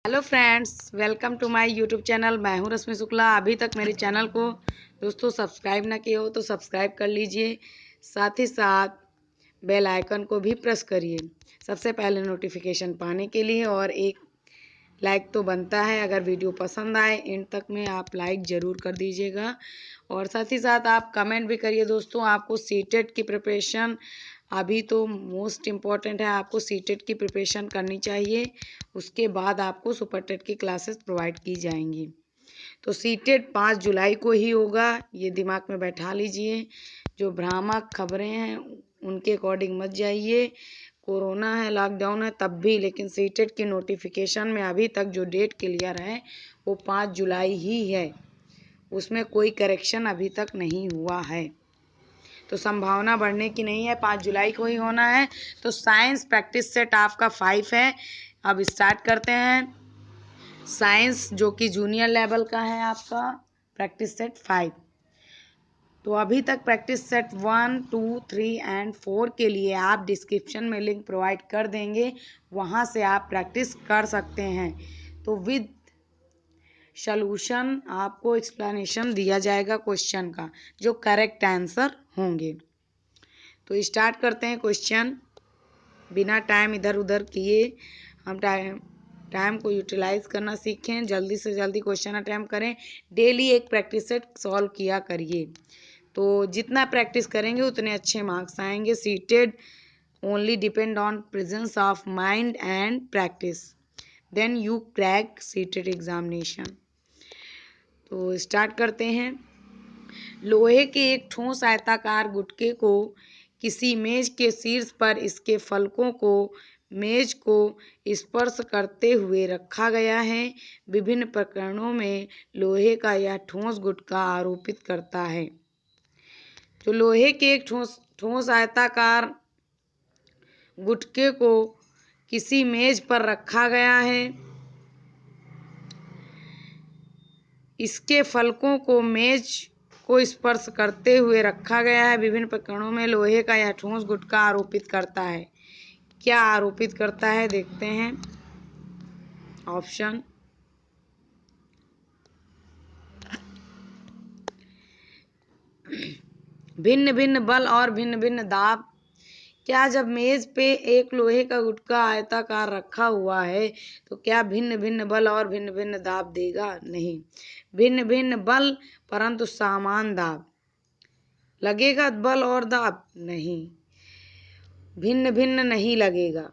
Hello friends, welcome to my YouTube channel. मैं हूं रश्मि शुक्ला। अभी तक मेरे चैनल को दोस्तों सब्सक्राइब ना किए हो तो सब्सक्राइब कर लीजिए, साथ ही साथ बेल आइकन को भी प्रेस करिए सबसे पहले नोटिफिकेशन पाने के लिए। और एक लाइक तो बनता है, अगर वीडियो पसंद आए एंड तक में आप लाइक ज़रूर कर दीजिएगा। और साथ ही साथ आप कमेंट भी करिए। दोस्तों, आपको सीटेट की प्रिपरेशन अभी तो मोस्ट इम्पॉर्टेंट है, आपको सीटेट की प्रिपरेशन करनी चाहिए। उसके बाद आपको सुपर टेट की क्लासेस प्रोवाइड की जाएंगी। तो सीटेट 5 जुलाई को ही होगा, ये दिमाग में बैठा लीजिए। जो भ्रामक खबरें हैं उनके अकॉर्डिंग मत जाइए। कोरोना है, लॉकडाउन है, तब भी लेकिन सीटेट की नोटिफिकेशन में अभी तक जो डेट क्लियर है वो 5 जुलाई ही है, उसमें कोई करेक्शन अभी तक नहीं हुआ है। तो संभावना बढ़ने की नहीं है, 5 जुलाई को ही होना है। तो साइंस प्रैक्टिस सेट आपका 5 है। अब स्टार्ट करते हैं। साइंस जो कि जूनियर लेवल का है आपका प्रैक्टिस सेट 5। तो अभी तक प्रैक्टिस सेट 1, 2, 3 एंड 4 के लिए आप डिस्क्रिप्शन में लिंक प्रोवाइड कर देंगे, वहाँ से आप प्रैक्टिस कर सकते हैं। तो विद सॉल्यूशन आपको एक्सप्लेनेशन दिया जाएगा क्वेश्चन का, जो करेक्ट आंसर होंगे। तो स्टार्ट करते हैं क्वेश्चन। बिना टाइम इधर उधर किए हम टाइम को यूटिलाइज करना सीखें, जल्दी से जल्दी क्वेश्चन अटैम्प्ट करें। डेली एक प्रैक्टिस सेट सॉल्व किया करिए। तो जितना प्रैक्टिस करेंगे उतने अच्छे मार्क्स आएंगे। CTET only depend on presence of mind and practice, then you crack CTET examination. तो स्टार्ट करते हैं। लोहे के एक ठोस आयताकार गुटके को किसी मेज के शीर्ष पर इसके फलकों को मेज को स्पर्श करते हुए रखा गया है। विभिन्न प्रकरणों में लोहे का यह ठोस गुटका आरोपित करता है। तो लोहे के एक ठोस आयताकार गुटके को किसी मेज पर रखा गया है, इसके फलकों को मेज को स्पर्श करते हुए रखा गया है। विभिन्न प्रकरणों में लोहे का यह ठोस गुटका आरोपित करता है। क्या आरोपित करता है देखते हैं। ऑप्शन भिन्न भिन्न बल और भिन्न भिन्न दाब। क्या जब मेज पे एक लोहे का गुटका आयताकार रखा हुआ है तो क्या भिन्न भिन्न बल और भिन्न भिन्न दाब देगा? नहीं। भिन्न भिन्न बल परंतु समान दाब लगेगा। बल और दाब नहीं, भिन्न भिन्न नहीं लगेगा।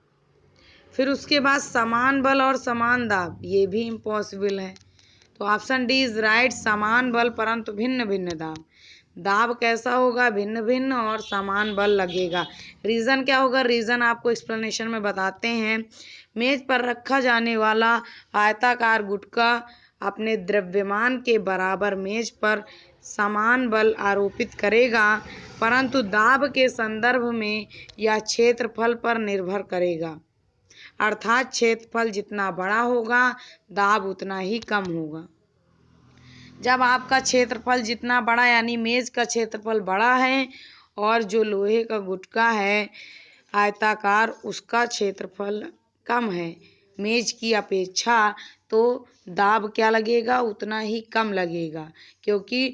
फिर उसके बाद समान बल और समान दाब, ये भी इम्पॉसिबल है। तो ऑप्शन डी इज राइट, समान बल परंतु भिन्न भिन्न दाब। दाब कैसा होगा? भिन्न भिन्न और समान बल लगेगा। रीज़न क्या होगा? रीज़न आपको एक्सप्लेनेशन में बताते हैं। मेज पर रखा जाने वाला आयताकार गुटका अपने द्रव्यमान के बराबर मेज पर समान बल आरोपित करेगा, परंतु दाब के संदर्भ में यह क्षेत्रफल पर निर्भर करेगा। अर्थात क्षेत्रफल जितना बड़ा होगा दाब उतना ही कम होगा। जब आपका क्षेत्रफल जितना बड़ा, यानी मेज का क्षेत्रफल बड़ा है और जो लोहे का गुटका है आयताकार उसका क्षेत्रफल कम है मेज की अपेक्षा, तो दाब क्या लगेगा? उतना ही कम लगेगा, क्योंकि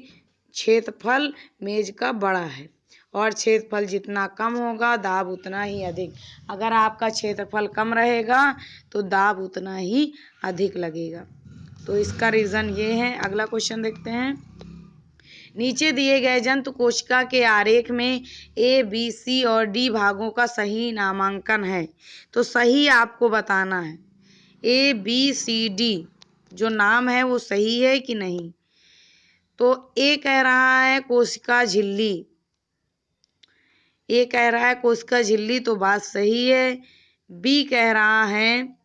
क्षेत्रफल मेज का बड़ा है और क्षेत्रफल जितना कम होगा दाब उतना ही अधिक। अगर आपका क्षेत्रफल कम रहेगा तो दाब उतना ही अधिक लगेगा। तो इसका रीज़न ये है। अगला क्वेश्चन देखते हैं। नीचे दिए गए जंतु कोशिका के आरेख में ए, बी, सी और डी भागों का सही नामांकन है। तो सही आपको बताना है। ए, बी, सी, डी जो नाम है वो सही है कि नहीं। तो ए कह रहा है कोशिका झिल्ली, ए कह रहा है कोशिका झिल्ली, तो बात सही है। बी कह रहा है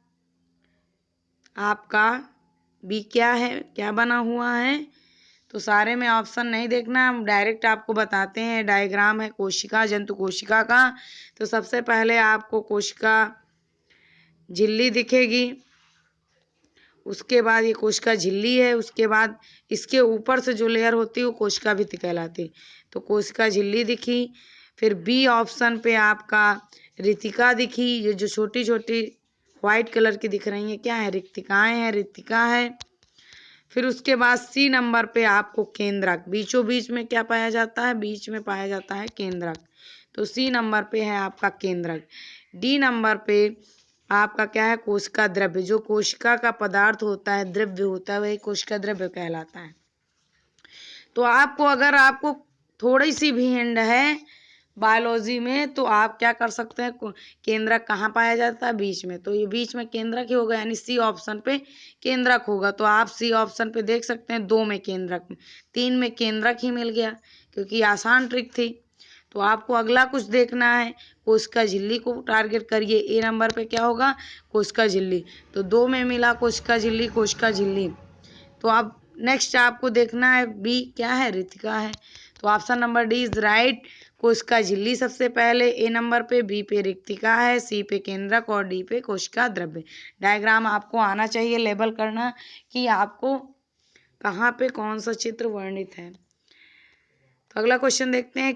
आपका, बी क्या है, क्या बना हुआ है? तो सारे में ऑप्शन नहीं देखना, हम डायरेक्ट आपको बताते हैं। डायग्राम है कोशिका, जंतु कोशिका का। तो सबसे पहले आपको कोशिका झिल्ली दिखेगी, उसके बाद ये कोशिका झिल्ली है, उसके बाद इसके ऊपर से जो लेयर होती है वो कोशिका भित्ति कहलाती। तो कोशिका झिल्ली दिखी। फिर बी ऑप्शन पे आपका रितिका दिखी, ये जो छोटी छोटी व्हाइट कलर की दिख रही हैं, क्या है? रिक्तिकाएं हैं, रिक्तिका है। फिर उसके बाद सी नंबर पे आपको केंद्रक, बीचों बीच में क्या पाया जाता है? बीच में पाया जाता है केंद्रक, तो सी नंबर पे है आपका केंद्रक। डी नंबर पे आपका क्या है? कोशिका द्रव्य, जो कोशिका का पदार्थ होता है, द्रव्य होता है, वही कोशिका द्रव्य कहलाता है। तो आपको अगर आपको थोड़ी सी भी हिंट है बायोलॉजी में, तो आप क्या कर सकते हैं? केंद्रक कहाँ पाया जाता है? बीच में, तो ये बीच में केंद्रक ही होगा, यानी सी ऑप्शन पे केंद्रक होगा। तो आप सी ऑप्शन पे देख सकते हैं, 2 में केंद्रक, 3 में केंद्रक ही मिल गया, क्योंकि आसान ट्रिक थी। तो आपको अगला कुछ देखना है, कोशिका झिल्ली को टारगेट करिए। ए नंबर पे क्या होगा? कोशिका झिल्ली, तो 2 में मिला कोशिका झिल्ली, कोशिका झिल्ली। तो अब नेक्स्ट आपको देखना है बी, क्या है? रितिका है। तो option number D is right, कोशिका झिल्ली सबसे पहले ए नंबर पे, बी पे रिक्तिका है, सी पे केंद्रक और डी पे कोशिका द्रव्य। डायग्राम आपको आना चाहिए लेबल करना कि आपको कहाँ पे कौन सा चित्र वर्णित है। तो अगला क्वेश्चन देखते हैं,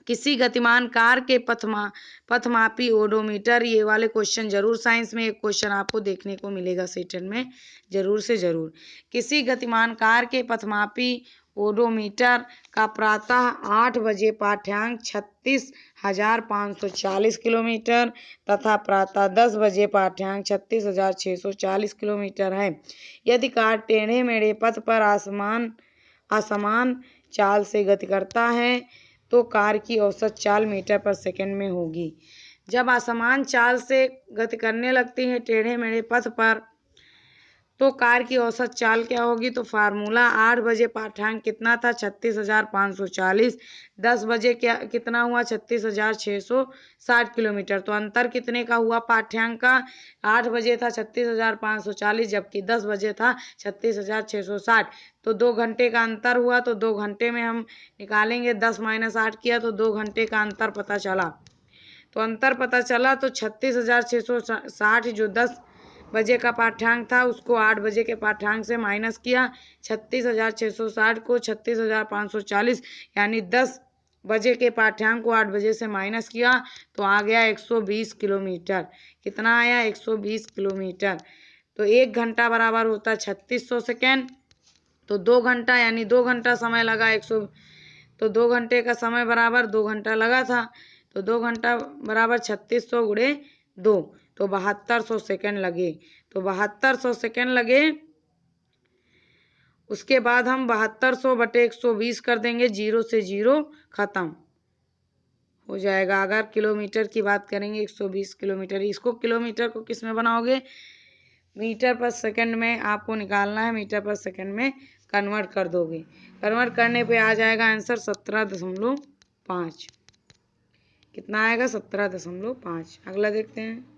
किसी गतिमान कार के पथमापी ओडोमीटर। ये वाले क्वेश्चन जरूर साइंस में एक क्वेश्चन आपको देखने को मिलेगा सेशन में, जरूर से जरूर। किसी गतिमान कार के पथमापी ओडोमीटर का प्रातः 8 बजे पाठ्यांक 36,540 किलोमीटर तथा प्रातः 10 बजे पाठ्यांक 36,640 किलोमीटर है। यदि कार टेढ़े मेढ़े पथ पर असमान चाल से गति करता है तो कार की औसत चाल मीटर पर सेकंड में होगी। जब असमान चाल से गति करने लगती है टेढ़े मेढ़े पथ पर, तो कार की औसत चाल क्या होगी? तो फार्मूला 8 बजे पाठ्यांक कितना था? 36,540। 10 बजे क्या कितना हुआ? 36,660 किलोमीटर। तो अंतर कितने का हुआ पाठ्यांक का? 8 बजे था 36,540, जबकि 10 बजे था 36,660। तो 2 घंटे का अंतर हुआ। तो 2 घंटे में हम निकालेंगे, 10 - 8 किया तो 2 घंटे का अंतर पता चला। तो अंतर पता चला तो 36,660 जो 10 बजे का पाठ्यांक था उसको 8 बजे के पाठ्यांक से माइनस किया। 36,660 को 36,540 यानी 10 बजे के पाठ्यांक को 8 बजे से माइनस किया तो आ गया 120 किलोमीटर। कितना आया? 120 किलोमीटर। तो 1 घंटा बराबर होता है 3600 सेकेंड। तो 2 घंटा यानी 2 घंटा समय लगा। 100 तो 2 घंटे का समय बराबर 2 घंटा लगा था। तो 2 घंटा बराबर 3600 गुणे 2, तो 7200 सेकेंड लगे। तो 7200 सेकेंड लगे। उसके बाद हम 7200 बटे 120 कर देंगे, 0 से 0 खत्म हो जाएगा। अगर किलोमीटर की बात करेंगे 120 किलोमीटर, इसको किलोमीटर को किस में बनाओगे? मीटर पर सेकंड में आपको निकालना है, मीटर पर सेकंड में कन्वर्ट कर दोगे। कन्वर्ट करने पे आ जाएगा आंसर 17.5। कितना आएगा? 17.5। अगला देखते हैं।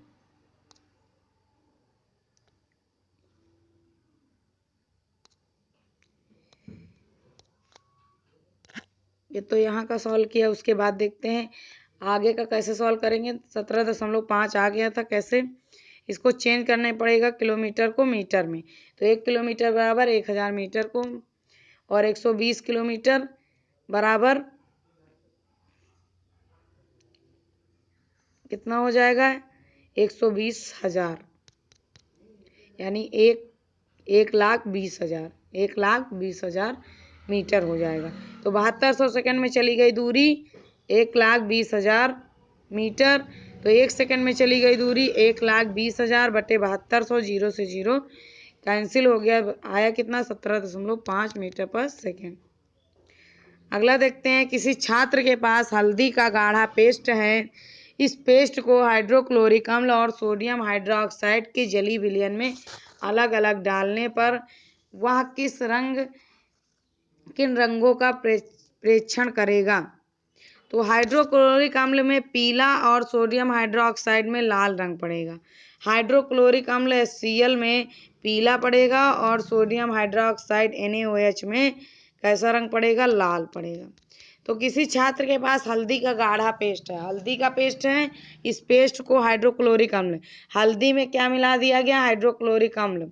ये तो यहाँ का सॉल्व किया, उसके बाद देखते हैं आगे का कैसे सॉल्व करेंगे। 17.5 आ गया था, कैसे? इसको चेंज करना पड़ेगा किलोमीटर को मीटर में। तो 1 किलोमीटर बराबर 1000 मीटर को, और 120 किलोमीटर बराबर कितना हो जाएगा? 120,000 यानी 1,20,000 1,20,000 मीटर हो जाएगा। तो 7200 सेकंड में चली गई दूरी 1,20,000 मीटर। तो 1 सेकंड में चली गई दूरी 1,20,000 बटे 7200, 0 से 0 कैंसिल हो गया। आया कितना? 17.5 मीटर पर सेकंड। अगला देखते हैं, किसी छात्र के पास हल्दी का गाढ़ा पेस्ट है। इस पेस्ट को हाइड्रोक्लोरिक अम्ल और सोडियम हाइड्रोक्साइड के जली विलयन में अलग अलग डालने पर वह किन रंगों का प्रेक्षण करेगा? तो हाइड्रोक्लोरिक अम्ल में पीला और सोडियम हाइड्रोक्साइड में लाल रंग पड़ेगा। हाइड्रोक्लोरिक अम्ल HCl में पीला पड़ेगा और सोडियम हाइड्रोक्साइड NaOH में कैसा रंग पड़ेगा? लाल पड़ेगा। तो किसी छात्र के पास हल्दी का गाढ़ा पेस्ट है, हल्दी का पेस्ट है, इस पेस्ट को हाइड्रोक्लोरिक अम्ल, हल्दी में क्या मिला दिया गया? हाइड्रोक्लोरिक अम्ल।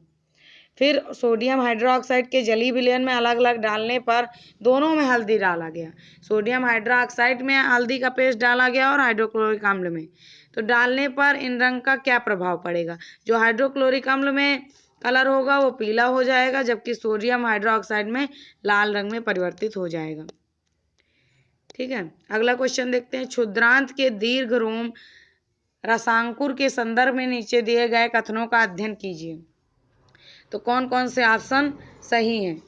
फिर सोडियम हाइड्रोक्साइड के जली विलयन में अलग अलग डालने पर दोनों में हल्दी डाला गया। सोडियम हाइड्रोक्साइड में हल्दी का पेस्ट डाला गया और हाइड्रोक्लोरिक अम्ल में। तो डालने पर इन रंग का क्या प्रभाव पड़ेगा? जो हाइड्रोक्लोरिक अम्ल में कलर होगा वो पीला हो जाएगा, जबकि सोडियम हाइड्रोक्साइड में लाल रंग में परिवर्तित हो जाएगा। ठीक है, अगला क्वेश्चन देखते हैं। क्षुद्रांत के दीर्घ रोम रसांकुर के संदर्भ में नीचे दिए गए कथनों का अध्ययन कीजिए। तो कौन कौन से ऑप्शन सही हैं?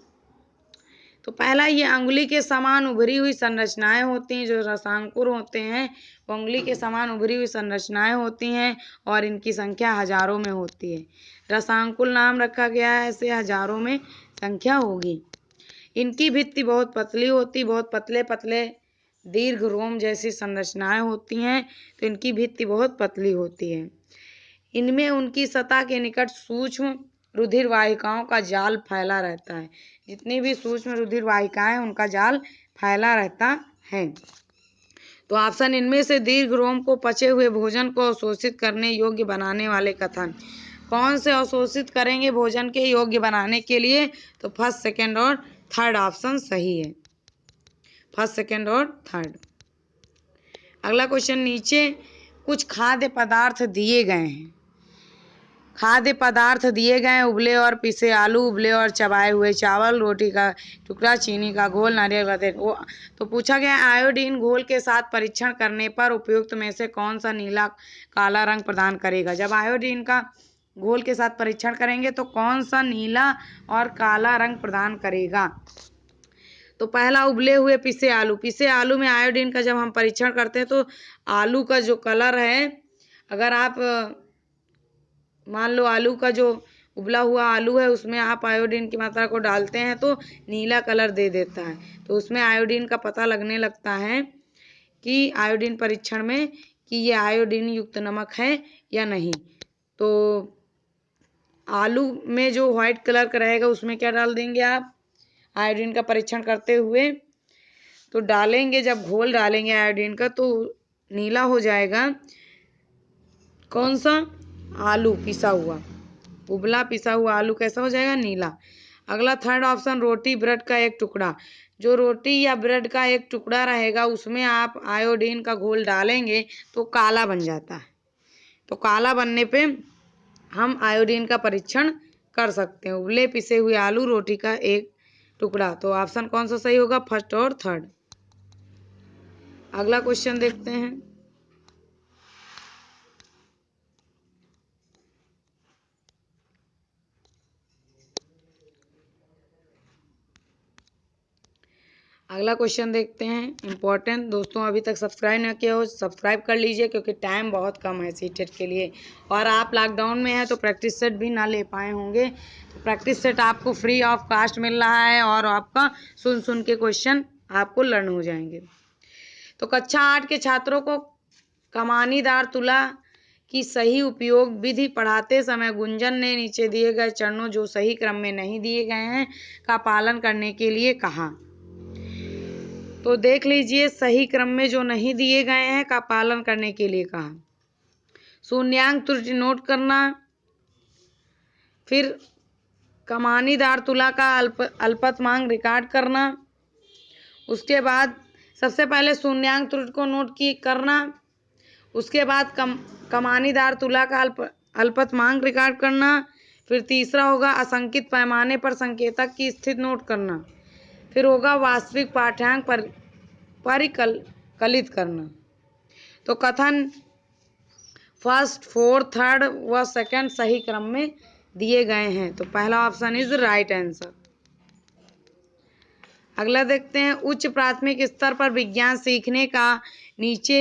तो पहला, ये अंगुली के समान उभरी हुई संरचनाएं होती हैं। जो रसांकुर होते हैं वो अंगुली के समान उभरी हुई संरचनाएं होती हैं और इनकी संख्या हजारों में होती है। रसांकुल नाम रखा गया है, ऐसे हजारों में संख्या होगी। इनकी भित्ति बहुत पतली होती, बहुत पतले पतले दीर्घ रोम जैसी संरचनाएं होती हैं, तो इनकी भित्ति बहुत पतली होती है। इनमें उनकी सतह के निकट सूक्ष्म रुधिर वाहिकाओं का जाल फैला रहता है। जितनी भी सूक्ष्म रुधिर वाहिकाएं उनका जाल फैला रहता है। तो ऑप्शन इनमें से दीर्घ रोम को पचे हुए भोजन को अवशोषित करने योग्य बनाने वाले कथन कौन से अवशोषित करेंगे भोजन के योग्य बनाने के लिए? तो फर्स्ट, सेकंड और थर्ड ऑप्शन सही है। फर्स्ट, सेकंड और थर्ड। अगला क्वेश्चन, नीचे कुछ खाद्य पदार्थ दिए गए हैं। खाद्य पदार्थ दिए गए हैं: उबले और पिसे आलू, उबले और चबाए हुए चावल, रोटी का टुकड़ा, चीनी का घोल, नारियल का तेल। तो पूछा गया आयोडीन घोल के साथ परीक्षण करने पर उपयुक्त में से कौन सा नीला काला रंग प्रदान करेगा? जब आयोडीन का घोल के साथ परीक्षण करेंगे तो कौन सा नीला और काला रंग प्रदान करेगा? तो पहला, उबले हुए पिसे आलू। पिसे आलू में आयोडीन का जब हम परीक्षण करते हैं तो आलू का जो कलर है, अगर आप मान लो आलू का जो उबला हुआ आलू है उसमें आप आयोडीन की मात्रा को डालते हैं तो नीला कलर दे देता है। तो उसमें आयोडीन का पता लगने लगता है कि आयोडीन परीक्षण में कि ये आयोडीन युक्त नमक है या नहीं। तो आलू में जो व्हाइट कलर का रहेगा उसमें क्या डाल देंगे आप आयोडीन का परीक्षण करते हुए? तो डालेंगे, जब घोल डालेंगे आयोडीन का तो नीला हो जाएगा। कौन सा? आलू पिसा हुआ, उबला पिसा हुआ आलू कैसा हो जाएगा? नीला। अगला थर्ड ऑप्शन, रोटी ब्रेड का एक टुकड़ा। जो रोटी या ब्रेड का एक टुकड़ा रहेगा उसमें आप आयोडीन का घोल डालेंगे तो काला बन जाता है। तो काला बनने पे हम आयोडीन का परीक्षण कर सकते हैं। उबले पिसे हुए आलू, रोटी का एक टुकड़ा। तो ऑप्शन कौन सा सही होगा? फर्स्ट और थर्ड। अगला क्वेश्चन देखते हैं। अगला क्वेश्चन देखते हैं, इम्पोर्टेंट। दोस्तों अभी तक सब्सक्राइब ना किया हो सब्सक्राइब कर लीजिए, क्योंकि टाइम बहुत कम है सीटेट के लिए और आप लॉकडाउन में हैं तो प्रैक्टिस सेट भी ना ले पाए होंगे। तो प्रैक्टिस सेट आपको फ्री ऑफ कास्ट मिल रहा है और आपका सुन सुन के क्वेश्चन आपको लर्न हो जाएंगे। तो कक्षा 8 के छात्रों को कमानीदार तुला की सही उपयोग विधि पढ़ाते समय गुंजन ने नीचे दिए गए चरणों जो सही क्रम में नहीं दिए गए हैं का पालन करने के लिए कहा। तो देख लीजिए, सही क्रम में जो नहीं दिए गए हैं का पालन करने के लिए कहा। शून्यांक त्रुटि नोट करना, फिर कमानीदार तुला का अल्पतमांक रिकॉर्ड करना, उसके बाद सबसे पहले शून्यांक त्रुटि को नोट करना, उसके बाद कमानीदार तुला का अल्पतमांक रिकॉर्ड करना, फिर तीसरा होगा असंकित पैमाने पर संकेतक की स्थिति नोट करना, फिर होगा वास्तविक पाठ्यांक पर परिकलित करना। तो कथन फर्स्ट, फोर्थ, थर्ड व सेकंड सही क्रम में दिए गए हैं। तो पहला ऑप्शन इज राइट आंसर। अगला देखते हैं, उच्च प्राथमिक स्तर पर विज्ञान सीखने का नीचे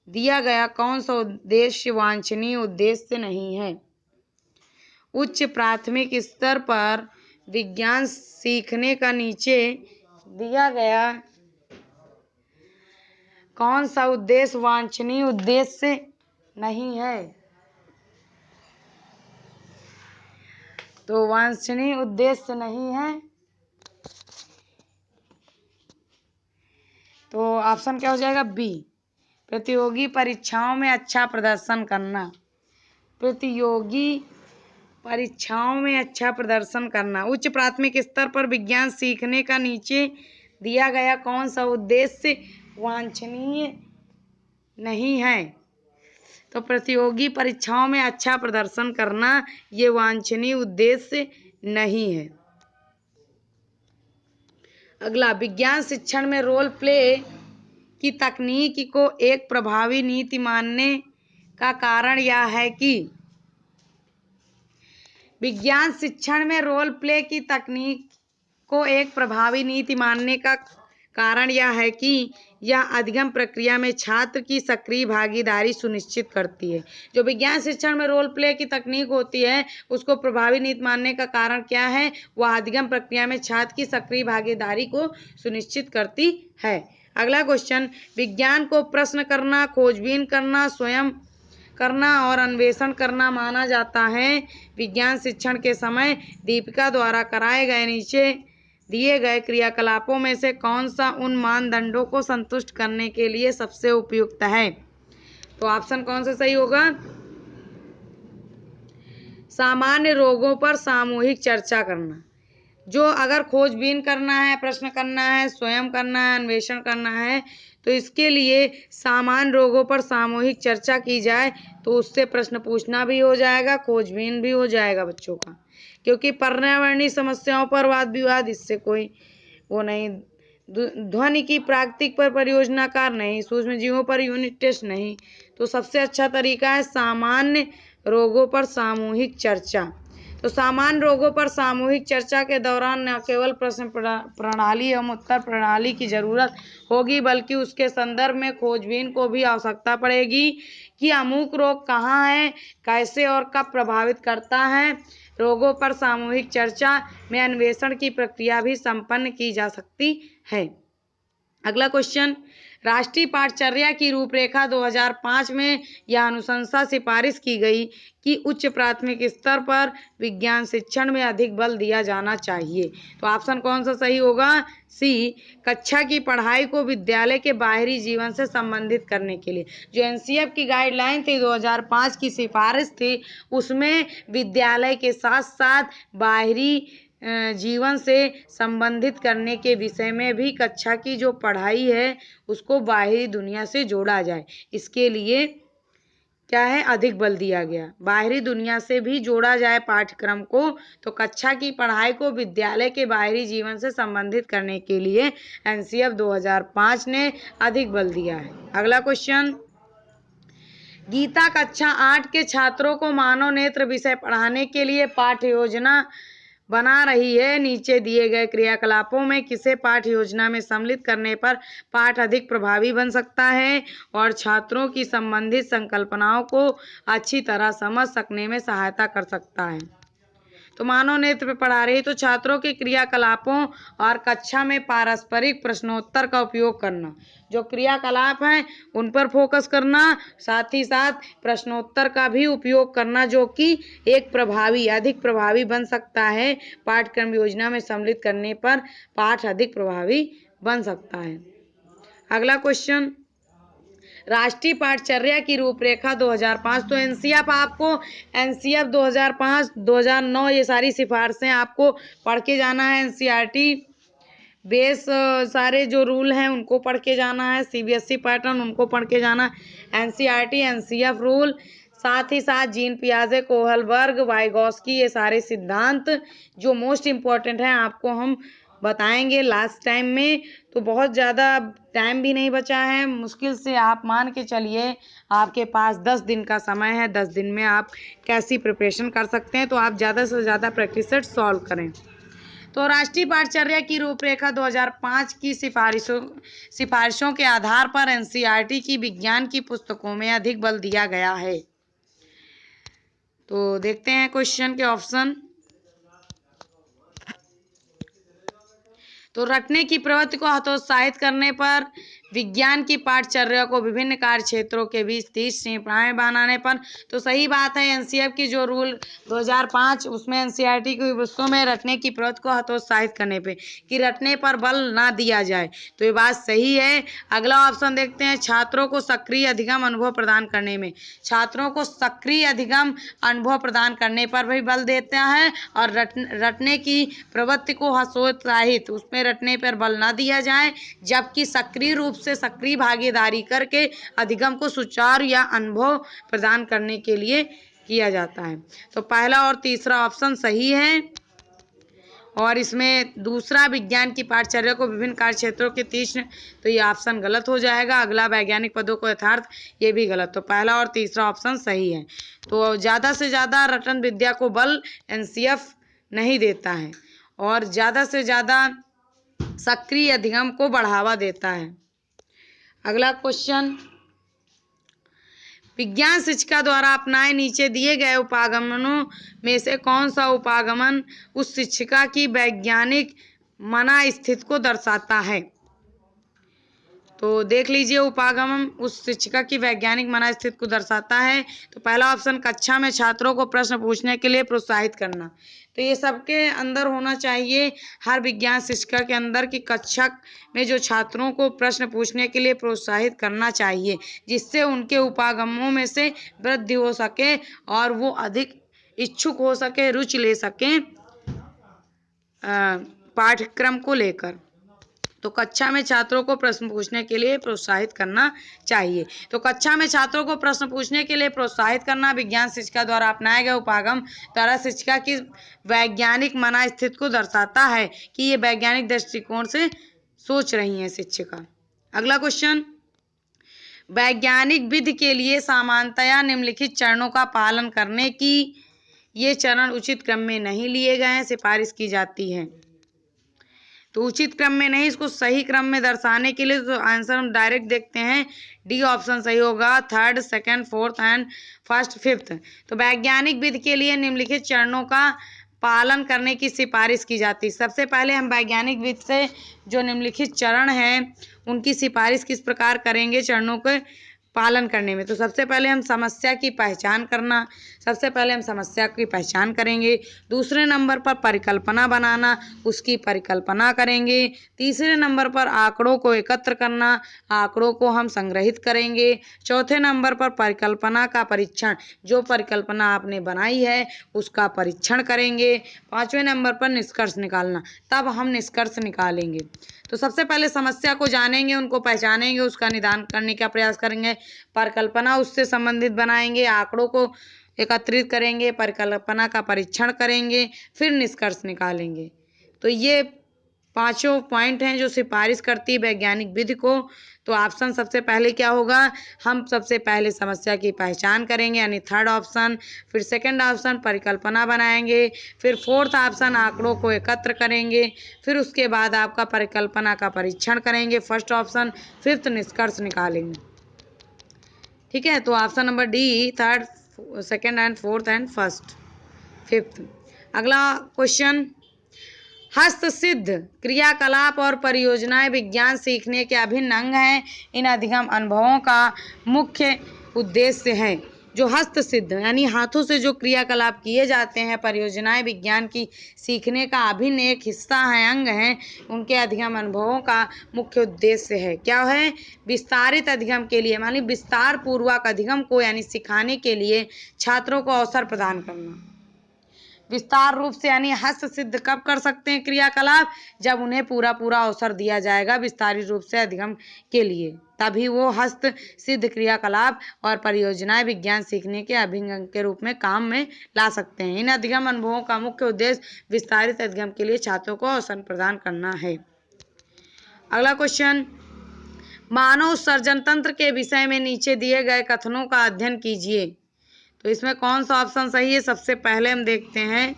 दिया गया कौन सा उद्देश्य वांछनीय उद्देश्य नहीं है? उच्च प्राथमिक स्तर पर विज्ञान सीखने का नीचे दिया गया कौन सा उद्देश्य वांछनीय उद्देश्य नहीं है? तो वांछनीय उद्देश्य नहीं है, तो ऑप्शन क्या हो जाएगा? बी, प्रतियोगी परीक्षाओं में अच्छा प्रदर्शन करना। प्रतियोगी परीक्षाओं में अच्छा प्रदर्शन करना। उच्च प्राथमिक स्तर पर विज्ञान सीखने का नीचे दिया गया कौन सा उद्देश्य वांछनीय नहीं है? तो प्रतियोगी परीक्षाओं में अच्छा प्रदर्शन करना ये वांछनीय उद्देश्य नहीं है। अगला, विज्ञान शिक्षण में रोल प्ले की तकनीक को एक प्रभावी नीति मानने का कारण यह है कि विज्ञान शिक्षण में रोल प्ले की तकनीक को एक प्रभावी नीति मानने का कारण यह है कि यह अधिगम प्रक्रिया में छात्र की सक्रिय भागीदारी सुनिश्चित करती है। जो विज्ञान शिक्षण में रोल प्ले की तकनीक होती है उसको प्रभावी नीति मानने का कारण क्या है? वह अधिगम प्रक्रिया में छात्र की सक्रिय भागीदारी को सुनिश्चित करती है। अगला क्वेश्चन, विज्ञान को प्रश्न करना, खोजबीन करना, स्वयं करना और अन्वेषण करना माना जाता है। विज्ञान शिक्षण के समय दीपिका द्वारा कराए गए नीचे दिए गए क्रियाकलापों में से कौन सा उन मानदंडों को संतुष्ट करने के लिए सबसे उपयुक्त है? तो ऑप्शन कौन सा सही होगा? सामान्य रोगों पर सामूहिक चर्चा करना। जो अगर खोजबीन करना है, प्रश्न करना है, स्वयं करना है, अन्वेषण करना है, तो इसके लिए सामान्य रोगों पर सामूहिक चर्चा की जाए तो उससे प्रश्न पूछना भी हो जाएगा, खोजबीन भी हो जाएगा बच्चों का। क्योंकि पर्यावरणीय समस्याओं पर वाद विवाद, इससे कोई वो नहीं, ध्वनि की प्राकृतिक पर परियोजनाकार नहीं, सूक्ष्म जीवों पर यूनिट टेस्ट नहीं। तो सबसे अच्छा तरीका है सामान्य रोगों पर सामूहिक चर्चा। तो सामान्य रोगों पर सामूहिक चर्चा के दौरान न केवल प्रश्न प्रणाली एवं उत्तर प्रणाली की जरूरत होगी बल्कि उसके संदर्भ में खोजबीन को भी आवश्यकता पड़ेगी कि अमुक रोग कहाँ है, कैसे और कब प्रभावित करता है। रोगों पर सामूहिक चर्चा में अन्वेषण की प्रक्रिया भी संपन्न की जा सकती है। अगला क्वेश्चन, राष्ट्रीय पाठचर्या की रूपरेखा 2005 में यह अनुशंसा सिफारिश की गई कि उच्च प्राथमिक स्तर पर विज्ञान शिक्षण में अधिक बल दिया जाना चाहिए। तो ऑप्शन कौन सा सही होगा? सी, कक्षा की पढ़ाई को विद्यालय के बाहरी जीवन से संबंधित करने के लिए। जो एनसीईआरटी की गाइडलाइन थी 2005 की सिफारिश थी, उसमें विद्यालय के साथ साथ बाहरी जीवन से संबंधित करने के विषय में भी कक्षा की जो पढ़ाई है उसको बाहरी दुनिया से जोड़ा जाए, इसके लिए क्या है, अधिक बल दिया गया। बाहरी दुनिया से भी जोड़ा जाए पाठ्यक्रम को, तो कक्षा की पढ़ाई को विद्यालय के बाहरी जीवन से संबंधित करने के लिए एनसीईआरटी 2005 ने अधिक बल दिया है। अगला क्वेश्चन, गीता कक्षा 8 के छात्रों को मानव नेत्र विषय पढ़ाने के लिए पाठ्य योजना बना रही है। नीचे दिए गए क्रियाकलापों में किसे पाठ्य योजना में सम्मिलित करने पर पाठ अधिक प्रभावी बन सकता है और छात्रों की संबंधित संकल्पनाओं को अच्छी तरह समझ सकने में सहायता कर सकता है? तो मानव नेत्र पे पढ़ा रही तो छात्रों के क्रियाकलापों और कक्षा में पारस्परिक प्रश्नोत्तर का उपयोग करना। जो क्रियाकलाप हैं उन पर फोकस करना, साथ ही साथ प्रश्नोत्तर का भी उपयोग करना, जो कि एक अधिक प्रभावी बन सकता है। पाठ्यक्रम योजना में सम्मिलित करने पर पाठ अधिक प्रभावी बन सकता है। अगला क्वेश्चन, राष्ट्रीय पाठचर्या की रूपरेखा 2005। तो एनसीईआरटी आपको एनसीईआरटी 2005, 2009 ये सारी सिफारिशें आपको पढ़ के जाना है। एनसीईआरटी बेस सारे जो रूल हैं उनको पढ़ के जाना है, सीबीएसई पैटर्न उनको पढ़ के जाना, एनसीईआरटी, एनसीएफ रूल, साथ ही साथ जीन पियाजे, कोहलबर्ग, वाइगॉस्की, ये सारे सिद्धांत जो मोस्ट इम्पॉर्टेंट हैं आपको हम बताएंगे लास्ट टाइम में। तो बहुत ज़्यादा टाइम भी नहीं बचा है, मुश्किल से आप मान के चलिए आपके पास 10 दिन का समय है। 10 दिन में आप कैसी प्रिपरेशन कर सकते हैं, तो आप ज़्यादा से ज़्यादा प्रैक्टिस सेट सॉल्व करें। तो राष्ट्रीय पाठचर्या की रूपरेखा 2005 की सिफारिशों के आधार पर एनसीईआरटी की विज्ञान की पुस्तकों में अधिक बल दिया गया है। तो देखते हैं क्वेश्चन के ऑप्शन। तो रटने की प्रवृत्ति को हतोत्साहित करने पर, विज्ञान की पाठचर्या को विभिन्न कार्य क्षेत्रों के बीच 30 श्रृंखलाएं बनाने पर। तो सही बात है, एनसीईआरटी की जो रूल 2005 उसमें एनसीईआरटी की पुस्तकों में रटने की प्रवृत्ति को हतोत्साहित करने पे कि रटने पर बल ना दिया जाए, तो ये बात सही है। अगला ऑप्शन देखते हैं, छात्रों को सक्रिय अधिगम अनुभव प्रदान करने में। छात्रों को सक्रिय अधिगम अनुभव प्रदान करने पर भी बल देता है और रटने की प्रवृत्ति को हतोत्साहित, उसमें रटने पर बल ना दिया जाए, जबकि सक्रिय रूप से सक्रिय भागीदारी करके अधिगम को सुचारू या अनुभव प्रदान करने के लिए किया जाता है। तो पहला और तीसरा ऑप्शन सही है। और इसमें दूसरा विज्ञान की पाठचर्या को विभिन्न कार्य क्षेत्रों के तीक्ष्ण, तो ये ऑप्शन गलत हो जाएगा। अगला वैज्ञानिक पदों को यथार्थ, ये भी गलत। तो पहला और तीसरा ऑप्शन सही है। तो ज़्यादा से ज़्यादा रटन विद्या को बल एनसीएफ नहीं देता है और ज़्यादा से ज़्यादा सक्रिय अधिगम को बढ़ावा देता है। अगला क्वेश्चन, विज्ञान शिक्षिका द्वारा अपनाए नीचे दिए गए उपागमनों में से कौन सा उपागमन उस शिक्षिका की वैज्ञानिक मनास्थिति को दर्शाता है? तो देख लीजिए, उपागमन उस शिक्षिका की वैज्ञानिक मनास्थिति को दर्शाता है। तो पहला ऑप्शन, कक्षा में छात्रों को प्रश्न पूछने के लिए प्रोत्साहित करना। तो ये सबके अंदर होना चाहिए, हर विज्ञान शिक्षिका के अंदर की कक्षा में जो छात्रों को प्रश्न पूछने के लिए प्रोत्साहित करना चाहिए, जिससे उनके उपागमों में से वृद्धि हो सके और वो अधिक इच्छुक हो सके, रुचि ले सकें पाठ्यक्रम को लेकर। तो कक्षा में छात्रों को प्रश्न पूछने के लिए प्रोत्साहित करना चाहिए। तो कक्षा में छात्रों को प्रश्न पूछने के लिए प्रोत्साहित करना विज्ञान शिक्षिका द्वारा अपनाए गए उपागम द्वारा शिक्षिका की वैज्ञानिक मनास्थिति को दर्शाता है कि ये वैज्ञानिक दृष्टिकोण से सोच रही हैं शिक्षिका। अगला क्वेश्चन, वैज्ञानिक विधि के लिए सामान्यतया निम्नलिखित चरणों का पालन करने की ये चरण उचित क्रम में नहीं लिए गए हैं, सिफारिश की जाती है। तो उचित क्रम में नहीं, इसको सही क्रम में दर्शाने के लिए तो आंसर हम डायरेक्ट देखते हैं, डी ऑप्शन सही होगा। Third, second, fourth and first, fifth. तो वैज्ञानिक विधि के लिए निम्नलिखित चरणों का पालन करने की सिफारिश की जाती है। सबसे पहले हम वैज्ञानिक विधि से जो निम्नलिखित चरण हैं उनकी सिफारिश किस प्रकार करेंगे चरणों के पालन करने में। तो सबसे पहले हम समस्या की पहचान करना, सबसे पहले हम समस्या की पहचान करेंगे। दूसरे नंबर पर परिकल्पना बनाना, उसकी परिकल्पना करेंगे। तीसरे नंबर पर आंकड़ों को एकत्र करना, आंकड़ों को हम संग्रहित करेंगे। चौथे नंबर पर परिकल्पना का परीक्षण, जो परिकल्पना आपने बनाई है उसका परीक्षण करेंगे। पांचवें नंबर पर निष्कर्ष निकालना, तब हम निष्कर्ष निकालेंगे। तो सबसे पहले समस्या को जानेंगे, उनको पहचानेंगे, उसका निदान करने का प्रयास करेंगे। परिकल्पना उससे संबंधित बनाएंगे, आंकड़ों को एकत्रित करेंगे, परिकल्पना का परीक्षण करेंगे, फिर निष्कर्ष निकालेंगे। तो ये पांचों पॉइंट हैं जो सिफारिश करती है वैज्ञानिक विधि को। तो ऑप्शन सबसे पहले क्या होगा, हम सबसे पहले समस्या की पहचान करेंगे यानी थर्ड ऑप्शन। फिर सेकंड ऑप्शन परिकल्पना बनाएंगे। फिर फोर्थ ऑप्शन आंकड़ों को एकत्र करेंगे। फिर उसके बाद आपका परिकल्पना का परीक्षण करेंगे, फर्स्ट ऑप्शन। फिफ्थ निष्कर्ष निकालेंगे। ठीक है, तो option number D, third, second and fourth and first, fifth. अगला क्वेश्चन, हस्तसिद्ध क्रियाकलाप और परियोजनाएं विज्ञान सीखने के अभिन्न अंग हैं। इन अधिगम अनुभवों का मुख्य उद्देश्य है। जो हस्तसिद्ध यानी हाथों से जो क्रियाकलाप किए जाते हैं, परियोजनाएं विज्ञान की सीखने का अभिन्न एक हिस्सा है, अंग है। उनके अधिगम अनुभवों का मुख्य उद्देश्य है, क्या है, विस्तारित अधिगम के लिए मानी विस्तार पूर्वक अधिगम को यानी सिखाने के लिए छात्रों को अवसर प्रदान करना। विस्तार रूप से यानी हस्त सिद्ध कब कर सकते हैं क्रियाकलाप, जब उन्हें पूरा पूरा अवसर दिया जाएगा विस्तारित रूप से अधिगम के लिए, तभी वो हस्त सिद्ध क्रियाकलाप और परियोजनाएं विज्ञान सीखने के अभिन्न अंग के रूप में काम में ला सकते हैं। इन अधिगम अनुभवों का मुख्य उद्देश्य विस्तारित अधिगम के लिए छात्रों को अवसर प्रदान करना है। अगला क्वेश्चन, मानव सर्जन तंत्र के विषय में नीचे दिए गए कथनों का अध्ययन कीजिए। तो इसमें कौन सा ऑप्शन सही है, सबसे पहले हम देखते हैं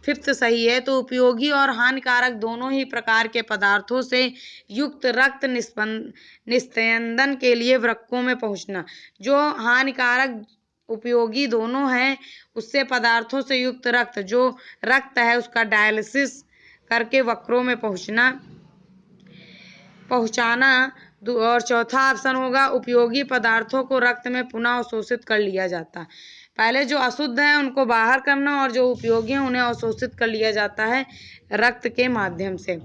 फिफ्थ सही है। तो उपयोगी और हानिकारक दोनों ही प्रकार के पदार्थों से युक्त रक्त निस्पंदन के लिए वृक्कों में पहुंचना। जो हानिकारक उपयोगी दोनों हैं, उससे पदार्थों से युक्त रक्त, जो रक्त है उसका डायलिसिस करके वक्रों में पहुंचाना। और चौथा ऑप्शन होगा उपयोगी पदार्थों को रक्त में पुनः अवशोषित कर लिया जाता। पहले जो अशुद्ध है उनको बाहर करना और जो उपयोगी है उन्हें अवशोषित कर लिया जाता है रक्त के माध्यम से।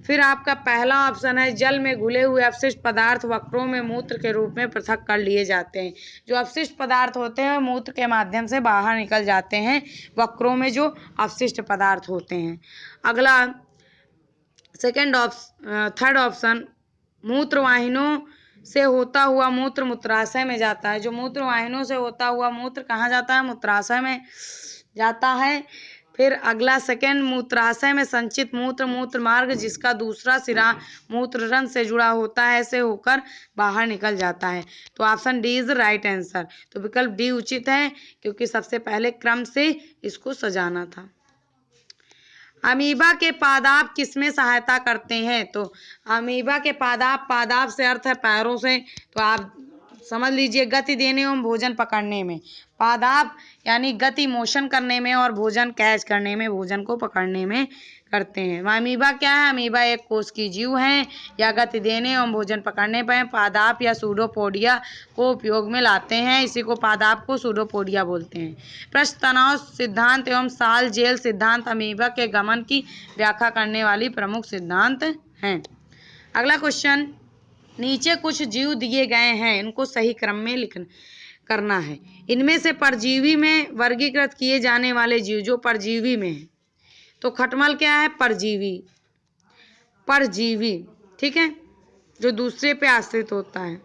फिर आपका पहला ऑप्शन है जल में घुले हुए अपशिष्ट पदार्थ वक्रों में मूत्र के रूप में पृथक कर लिए जाते हैं। जो अपशिष्ट पदार्थ होते हैं मूत्र के माध्यम से बाहर निकल जाते हैं वक्रों में जो अपशिष्ट पदार्थ होते हैं। अगला थर्ड ऑप्शन मूत्रवाहिनियों से होता हुआ मूत्र मूत्राशय में जाता है। जो मूत्रवाहिनियों से होता हुआ मूत्र कहाँ जाता है? मूत्राशय में जाता है। फिर अगला सेकंड, मूत्राशय में संचित मूत्र मूत्र मार्ग जिसका दूसरा सिरा मूत्र रंध्र से जुड़ा होता है से होकर बाहर निकल जाता है। तो option D is right answer. तो विकल्प डी उचित है, क्योंकि सबसे पहले क्रम से इसको सजाना था। अमीबा के पादाप किसमें सहायता करते हैं? तो अमीबा के पादाप, पादाप से अर्थ है पैरों से, तो आप समझ लीजिए गति देने एवं भोजन पकड़ने में। पादाप यानी गति, मोशन करने में, और भोजन कैच करने में, भोजन को पकड़ने में करते हैं। अमीबा क्या है? अमीबा एक कोश की जीव है या गति देने एवं भोजन पकड़ने पर पादाप या सूडोपोडिया को उपयोग में लाते हैं। इसी को पादाप को सूडोपोडिया बोलते हैं। पृष्ठ तनाव सिद्धांत एवं साल जेल सिद्धांत अमीबा के गमन की व्याख्या करने वाली प्रमुख सिद्धांत हैं। अगला क्वेश्चन, नीचे कुछ जीव दिए गए हैं, इनको सही क्रम में करना है। इनमें से परजीवी में वर्गीकृत किए जाने वाले जीव जो परजीवी में है, तो खटमल क्या है? परजीवी, परजीवी, ठीक है, जो दूसरे पे आश्रित होता है,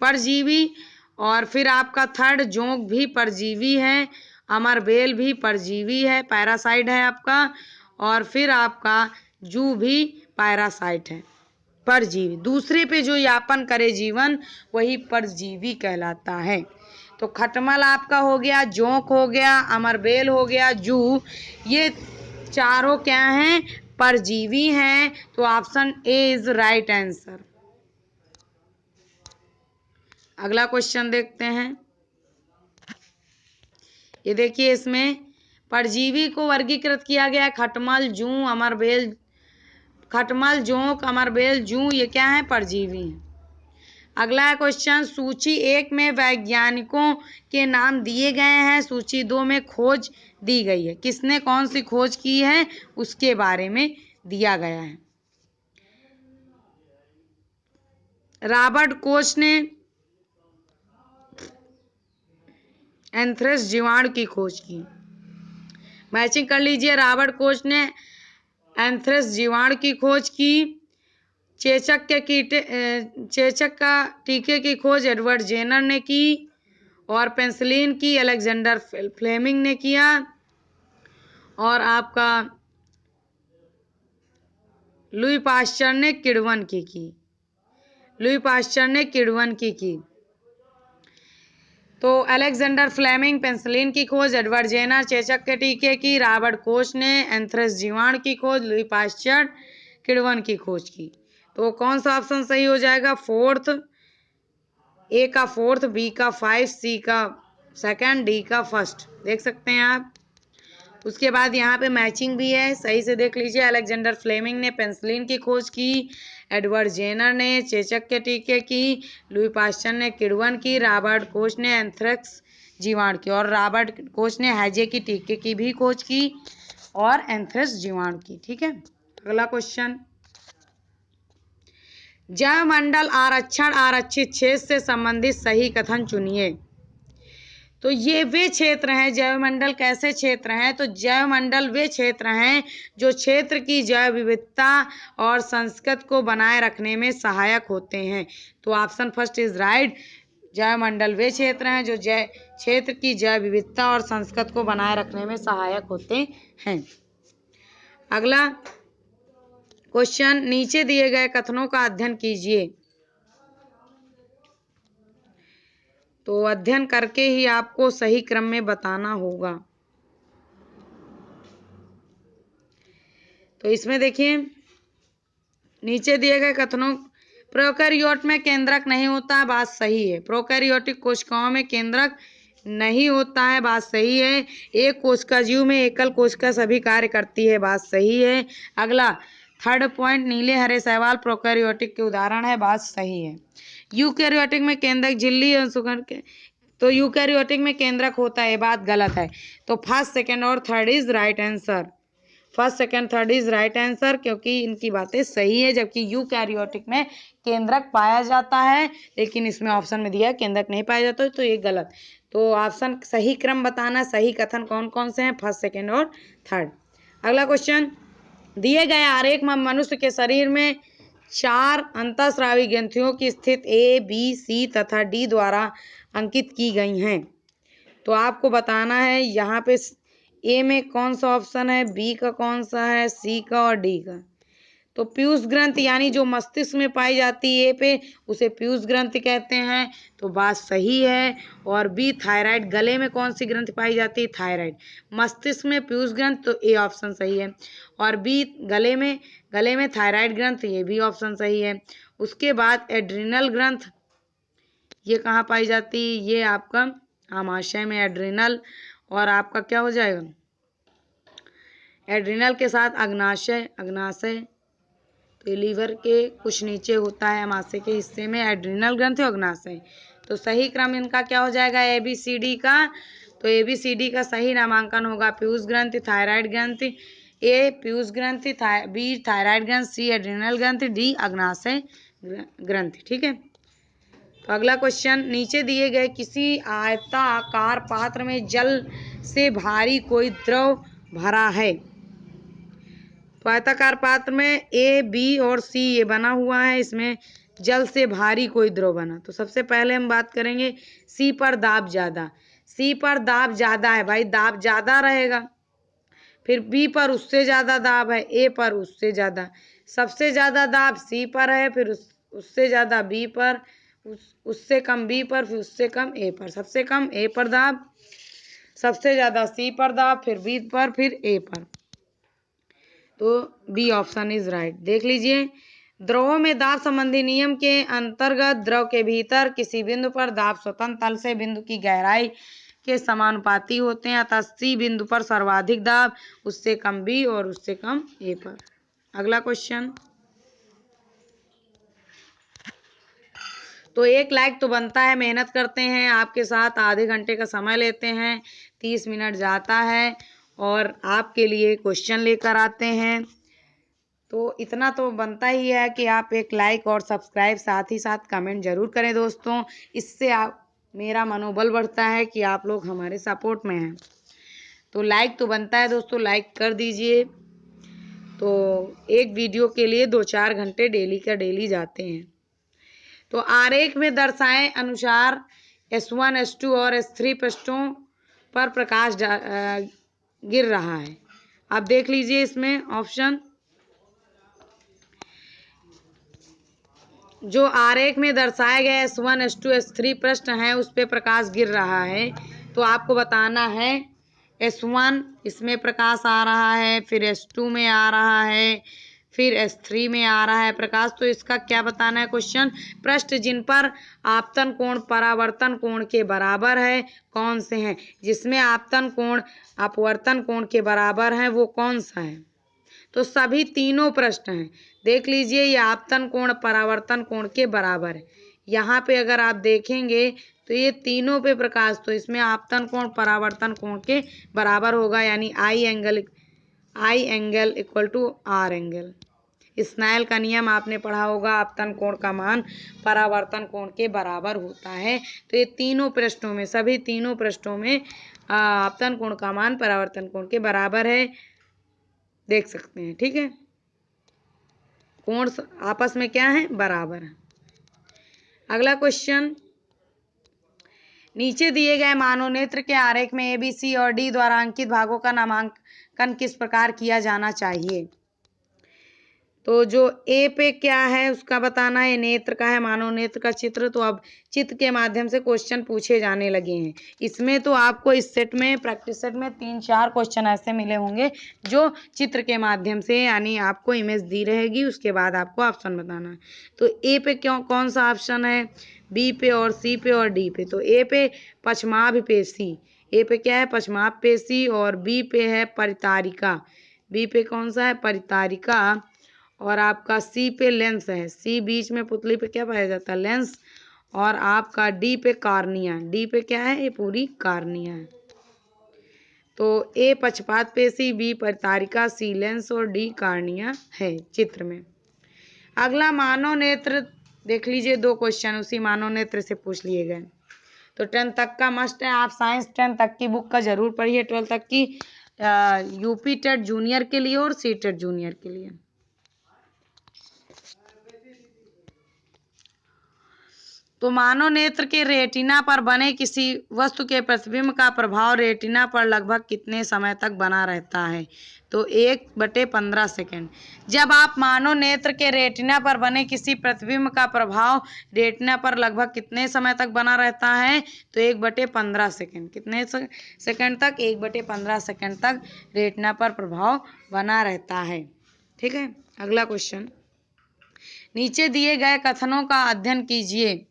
परजीवी। और फिर आपका थर्ड, जोंक भी परजीवी है, अमरबेल भी परजीवी है, पैरासाइट है आपका। और फिर आपका जू भी पैरासाइट है, परजीवी। दूसरे पे जो यापन करे जीवन वही परजीवी कहलाता है। तो खटमल आपका हो गया, जोंक हो गया, अमरबेल हो गया, जू, ये चारों क्या हैं? परजीवी हैं। तो option A is right answer. अगला क्वेश्चन देखते हैं। ये देखिए, इसमें परजीवी को वर्गीकृत किया गया है, खटमल, जू, अमरबेल। खटमल, जोंक, अमरबेल, जू, ये क्या है? परजीवी हैं। अगला है क्वेश्चन, सूची 1 में वैज्ञानिकों के नाम दिए गए हैं, सूची 2 में खोज दी गई है। किसने कौन सी खोज की है उसके बारे में दिया गया है। रॉबर्ट कोच ने एंथ्रेक्स जीवाणु की खोज की। मैचिंग कर लीजिए। रॉबर्ट कोच ने एंथ्रेक्स जीवाणु की खोज की। चेचक का टीके की खोज एडवर्ड जेनर ने की। और पेंसिलिन की अलेक्जेंडर फ्लेमिंग ने किया। और आपका लुई पास्चर ने किण्वन की। लुई पास्चर ने किण्वन की। तो अलेक्जेंडर फ्लेमिंग पेंसिलिन की खोज, एडवर्ड जेनर चेचक के टीके की, रॉबर्ट कोच ने एंथ्रेक्स जीवाणु की खोज, लुई पास्चर किण्वन की खोज की। तो कौन सा ऑप्शन सही हो जाएगा? फोर्थ, ए का फोर्थ, बी का 5, सी का सेकंड, डी का फर्स्ट। देख सकते हैं आप। उसके बाद यहाँ पे मैचिंग भी है, सही से देख लीजिए। अलेक्जेंडर फ्लेमिंग ने पेंसिलिन की खोज की, एडवर्ड जेनर ने चेचक के टीके की, लुई पास्चर ने किण्वन की, रॉबर्ट कोच ने एंथ्रेक्स जीवाणु की, और रॉबर्ट कोच ने हैजे की टीके की भी खोज की और एंथ्रेक्स जीवाणु की। ठीक है। अगला क्वेश्चन, जैवमंडल आरक्षण आरक्षित क्षेत्र से संबंधित सही कथन चुनिए। तो ये वे क्षेत्र हैं, जैवमंडल कैसे क्षेत्र हैं? तो जैवमंडल वे क्षेत्र हैं जो क्षेत्र की जैव विविधता और संस्कृति को बनाए रखने में सहायक होते हैं। तो ऑप्शन फर्स्ट इज राइट। जैवमंडल वे क्षेत्र हैं जो क्षेत्र की जैव विविधता और संस्कृति को बनाए रखने में सहायक होते हैं। अगला क्वेश्चन, नीचे दिए गए कथनों का अध्ययन कीजिए। तो अध्ययन करके ही आपको सही क्रम में बताना होगा। तो इसमें देखिए, नीचे दिए गए कथनों, प्रोकैरियोट में केंद्रक नहीं होता, बात सही है। प्रोकैरियोटिक कोशिकाओं में केंद्रक नहीं होता है, बात सही है। एक कोशिका जीव में एकल कोशिका सभी कार्य करती है, बात सही है। अगला थर्ड पॉइंट, नीले हरे शैवाल प्रोकैरियोटिक के उदाहरण है, बात सही है। यूकैरियोटिक में केंद्रक झिल्ली और सुगंध के, तो यूकैरियोटिक में केंद्रक होता है, बात गलत है। तो फर्स्ट, सेकंड और third is right answer. First, second, third is right answer, क्योंकि इनकी बातें सही है। जबकि यूकैरियोटिक में केंद्रक पाया जाता है, लेकिन इसमें ऑप्शन में दिया केंद्रक नहीं पाया जाता, तो ये गलत। तो ऑप्शन सही क्रम बताना, सही कथन कौन कौन से हैं, फर्स्ट, सेकंड और थर्ड। अगला क्वेश्चन, दिए गए आरेख में मनुष्य के शरीर में 4 अंतःस्रावी ग्रंथियों की स्थिति ए, बी, सी तथा डी द्वारा अंकित की गई हैं। तो आपको बताना है यहाँ पे ए में कौन सा ऑप्शन है, बी का कौन सा है, सी का और डी का। तो पीयूष ग्रंथि यानी जो मस्तिष्क में पाई जाती है ए पे, उसे पीयूष ग्रंथि कहते हैं, तो बात सही है। और बी थायराइड, गले में कौन सी ग्रंथि पाई जाती है, थायराइड। मस्तिष्क में पीयूष ग्रंथि, तो ए ऑप्शन सही है। और बी गले में थायराइड ग्रंथ, ये भी ऑप्शन सही है। उसके बाद एड्रिनल ग्रंथ, ये कहाँ पाई जाती है, ये आपका आमाशय में एड्रिनल, और आपका क्या हो जाएगा, एड्रिनल के साथ अग्नाशय। तो ये लीवर के कुछ नीचे होता है, आमाशय के हिस्से में एड्रिनल ग्रंथि और अग्नाशय। तो सही क्रम इनका क्या हो जाएगा, ABCD का। तो ABCD का सही नामांकन होगा पीयूष ग्रंथि, थायराइड ग्रंथि, ए पीयूष ग्रंथि, बी थायराइड ग्रंथि, सी एड्रिनल ग्रंथि, डी अग्नाशय ग्रंथि। ठीक है। तो अगला क्वेश्चन, नीचे दिए गए किसी आयताकार पात्र में जल से भारी कोई द्रव भरा है। तो आयताकार पात्र में ए, बी और सी ये बना हुआ है, इसमें जल से भारी कोई द्रव बना। तो सबसे पहले हम बात करेंगे सी पर दाब ज्यादा। सी पर दाब ज्यादा है भाई, दाब ज्यादा रहेगा। फिर बी पर उससे ज्यादा दाब है, ए पर उससे ज्यादा। सबसे ज्यादा दाब सी पर है, फिर उससे ज्यादा बी पर, उससे कम बी पर, फिर उससे कम ए पर। सबसे कम ए पर दाब, सबसे ज्यादा सी पर दाब, फिर बी पर, फिर ए पर। तो बी ऑप्शन इज राइट। देख लीजिए, द्रवों में दाब संबंधी नियम के अंतर्गत द्रव के भीतर किसी बिंदु पर दाब स्वतंत्र तल से बिंदु की गहराई के समानुपाती होते हैं, अतः सी बिंदु पर सर्वाधिक दाब, उससे कम बी और उससे कम ए पर। अगला क्वेश्चन, तो 1 लाइक तो बनता है, मेहनत करते हैं आपके साथ, आधे घंटे का समय लेते हैं, 30 मिनट जाता है और आपके लिए क्वेश्चन लेकर आते हैं। तो इतना तो बनता ही है कि आप एक लाइक और सब्सक्राइब, साथ ही साथ कमेंट जरूर करें दोस्तों। इससे आप मेरा मनोबल बढ़ता है कि आप लोग हमारे सपोर्ट में हैं। तो लाइक तो बनता है दोस्तों, लाइक कर दीजिए। तो एक वीडियो के लिए 2-4 घंटे डेली का डेली जाते हैं। तो आरेख में दर्शाए अनुसार S1, S2 और S3 पृष्ठों पर प्रकाश गिर रहा है। आप देख लीजिए इसमें ऑप्शन, जो आरेख में दर्शाए गए S1, S2, S3 पृष्ठ हैं उस पर प्रकाश गिर रहा है। तो आपको बताना है S1 इसमें प्रकाश आ रहा है, फिर S2 में आ रहा है, फिर S3 में आ रहा है प्रकाश। तो इसका क्या बताना है क्वेश्चन, पृष्ठ जिन पर आपतन कोण परावर्तन कोण के बराबर है कौन से हैं। जिसमें आपतन कोण अपवर्तन कोण के बराबर है वो कौन सा है। तो सभी तीनों प्रश्न हैं, देख लीजिए, ये आपतन कोण परावर्तन कोण के बराबर है। यहाँ पे अगर आप देखेंगे तो ये तीनों पे प्रकाश, तो इसमें आपतन कोण परावर्तन कोण के बराबर होगा, यानी i angle equal to r angle. Snell का नियम आपने पढ़ा होगा, आपतन कोण का मान परावर्तन कोण के बराबर होता है। तो ये तीनों पृष्ठों में, सभी तीनों पृष्ठों में आपतन कोण का मान परावर्तन कोण के बराबर है, देख सकते हैं। ठीक है, कोण आपस में क्या है, बराबर है। अगला क्वेश्चन, नीचे दिए गए मानोनेत्र के आरेख में ABC और D द्वारा अंकित भागों का नामांकन किस प्रकार किया जाना चाहिए। तो जो ए पे क्या है उसका बताना है, नेत्र का है, मानव नेत्र का चित्र। तो अब चित्र के माध्यम से क्वेश्चन पूछे जाने लगे हैं। इसमें तो आपको इस सेट में, प्रैक्टिस सेट में 3-4 क्वेश्चन ऐसे मिले होंगे जो चित्र के माध्यम से, यानी आपको इमेज दी रहेगी, उसके बाद आपको ऑप्शन बताना है। तो ए पे कौन सा ऑप्शन है, बी पे और सी पे और डी पे। तो ए पे पश्चाभिपेशी, ए पे क्या है, पश्चाभिपेशी, और बी पे है परितारिका, बी पे कौन सा है, परितारिका, और आपका सी पे लेंस है, सी बीच में पुतली पे क्या पाया जाता है, लेंस, और आपका डी पे कार्निया, डी पे क्या है, ये पूरी कार्निया है। तो ए पक्षपात पेशी, बी परितारिका, सी लेंस और डी कार्निया है चित्र में। अगला मानव नेत्र, देख लीजिए 2 क्वेश्चन उसी मानव नेत्र से पूछ लिए गए। तो 10th तक का मस्ट है, आप साइंस 10th तक की बुक का जरूर पढ़िए, 12th तक की यूपी टेट जूनियर के लिए और सी टेट जूनियर के लिए। तो मानव नेत्र के रेटिना पर बने किसी वस्तु के प्रतिबिंब का प्रभाव रेटिना पर लगभग कितने समय तक बना रहता है? तो 1/15 सेकंड। जब आप मानव नेत्र के रेटिना पर बने किसी प्रतिबिंब का प्रभाव रेटिना पर लगभग कितने समय तक बना रहता है? तो 1/15 सेकंड। कितने सेकंड तक? 1/15 सेकंड तक रेटिना पर प्रभाव बना रहता है। ठीक है, अगला क्वेश्चन, नीचे दिए गए कथनों का अध्ययन कीजिए।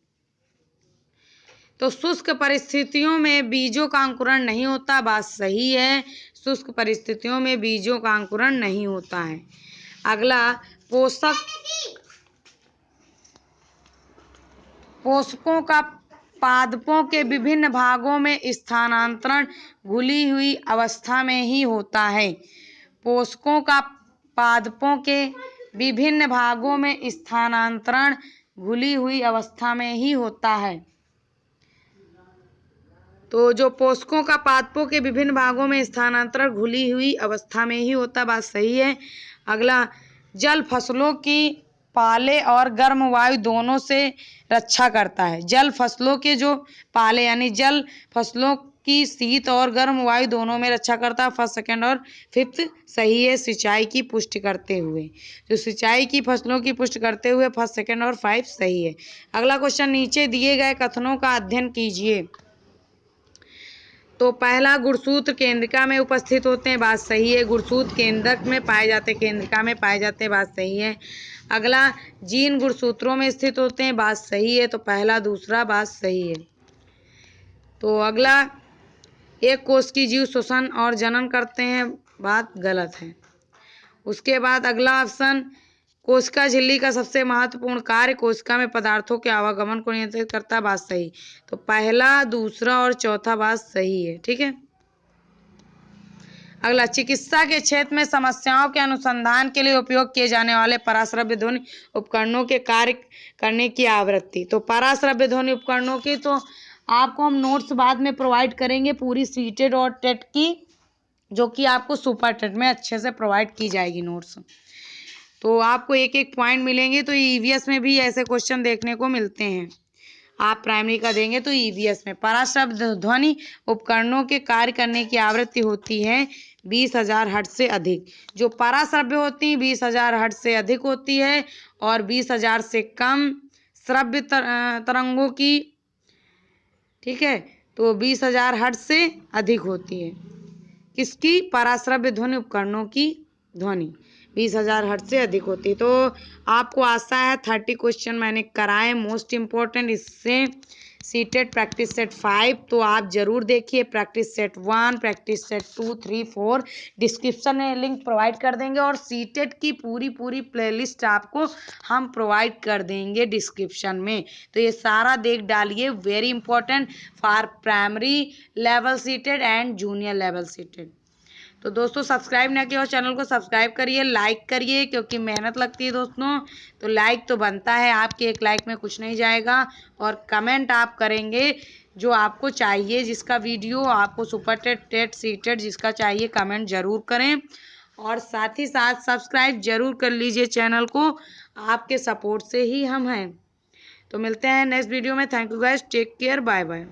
तो शुष्क परिस्थितियों में बीजों का अंकुरण नहीं होता, बात सही है। शुष्क परिस्थितियों में बीजों का अंकुरण नहीं होता है। अगला, पोषकों का पादपों के विभिन्न भागों में स्थानांतरण घुली हुई अवस्था में ही होता है। पोषकों का पादपों के विभिन्न भागों में स्थानांतरण घुली हुई अवस्था में ही होता है। तो जो पोषकों का पादपों के विभिन्न भागों में स्थानांतरण घुली हुई अवस्था में ही होता, बात सही है। अगला, जल फसलों की पाले और गर्म वायु दोनों से रक्षा करता है। जल फसलों के जो पाले यानी जल फसलों की शीत और गर्म वायु दोनों में रक्षा करता है। फर्स्ट, सेकंड और फिफ्थ सही है। सिंचाई की पुष्टि करते हुए, जो सिंचाई की फसलों की पुष्टि करते हुए फर्स्ट, सेकंड और 5 सही है। अगला क्वेश्चन, नीचे दिए गए कथनों का अध्ययन कीजिए। तो पहला, गुणसूत्र केंद्रिका में उपस्थित होते हैं, बात सही है। गुणसूत्र केंद्रक में पाए जाते, केंद्रिका में पाए जाते हैं, बात सही है। अगला, जीन गुणसूत्रों में स्थित होते हैं, बात सही है। तो पहला दूसरा बात सही है। तो अगला, एक कोश की जीव श्वसन और जनन करते हैं, बात गलत है। उसके बाद अगला ऑप्शन, कोशिका झिल्ली का सबसे महत्वपूर्ण कार्य कोशिका में पदार्थों के आवागमन को नियंत्रित करता है, बात सही। तो पहला, दूसरा और चौथा बात सही है। ठीक है, अगला, चिकित्सा के क्षेत्र में समस्याओं के अनुसंधान के लिए उपयोग किए जाने वाले पराश्रव्य ध्वनि उपकरणों के कार्य करने की आवृत्ति। तो पराश्रव्य ध्वनि उपकरणों की तो आपको हम नोट्स बाद में प्रोवाइड करेंगे, पूरी सीटेट और टेट की, जो कि आपको सुपर टेट में अच्छे से प्रोवाइड की जाएगी नोट्स। तो आपको एक एक पॉइंट मिलेंगे। तो ईवीएस में भी ऐसे क्वेश्चन देखने को मिलते हैं। आप प्राइमरी का देंगे तो ईवीएस में पराश्रव्य ध्वनि उपकरणों के कार्य करने की आवृत्ति होती है 20,000 हर्ट्ज से अधिक। जो पराश्रव्य होती है 20,000 हर्ट्ज से अधिक होती है, और 20,000 से कम श्रव्य तरंगों की, ठीक है, तो 20,000 हर्ट्ज से अधिक होती है। किसकी? पराश्रव्य ध्वनि उपकरणों की ध्वनि 20,000 हर्ट्ज से अधिक होती। तो आपको आशा है 30 क्वेश्चन मैंने कराए मोस्ट इम्पोर्टेंट, इससे सीटेट प्रैक्टिस सेट 5 तो आप जरूर देखिए। Practice set 1, practice set 2, 3, 4 description में लिंक प्रोवाइड कर देंगे, और सीटेट की पूरी प्लेलिस्ट आपको हम प्रोवाइड कर देंगे डिस्क्रिप्शन में। तो ये सारा देख डालिए, very important for primary level CTET and junior level CTET. तो दोस्तों, सब्सक्राइब ना किया हो चैनल को सब्सक्राइब करिए, लाइक करिए, क्योंकि मेहनत लगती है दोस्तों। तो लाइक तो बनता है, आपके एक लाइक में कुछ नहीं जाएगा। और कमेंट आप करेंगे जो आपको चाहिए, जिसका वीडियो आपको सुपर टेट, टेट, सीटेट जिसका चाहिए कमेंट जरूर करें। और साथ ही साथ सब्सक्राइब जरूर कर लीजिए चैनल को, आपके सपोर्ट से ही हम हैं। तो मिलते हैं नेक्स्ट वीडियो में। Thank you guys, take care, bye bye.